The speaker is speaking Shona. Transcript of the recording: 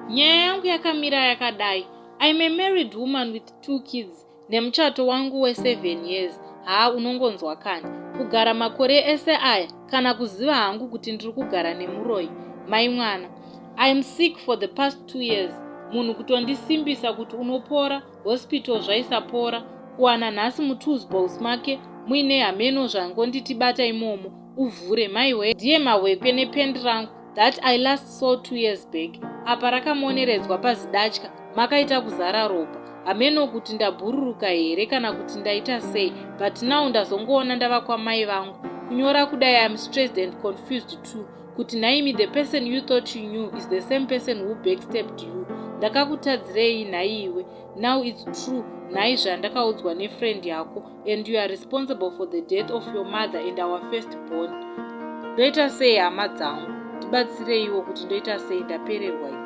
Nyaya yangu yakamira yakadai. I'm a married woman with 2 kids. Nemuchato wangu we7 years. Unongonzwa kani. Kugara makore ese aya kana kuziva hangu kuti ndiri kugara nemuroi. Mai mwana. I'm sick for the past 2 years. Munhu kutondisimbisa kuti unopora, hospital zvaisapora. Kuwana nhasi muTools box make muine hameno zvangonditi bata imomo. Uvhure maiwe. Ndiye mahwekwe nepant rangu that I last saw 2 years back. Apa Rakamoneredzwa PaDatya makaita kuzara ropa. Hameno kuti ndabhururuka here kana kuti ndaita sei, but now ndazongoona ndava kwamai vangu. Kunyora kudai I'm stressed and confused too. Kuti naimi the person you thought you knew is the same person who backstabbed you. Ndakakutadzirei nhai iwe. Now it's true. Nhai zvandakaudzwa nefriend yako, and you are responsible for the death of your mother and our firstborn. Ndoita sei hama dzangu? Ndibatsireiwo kuti ndoita sei, ndapererwa iwe.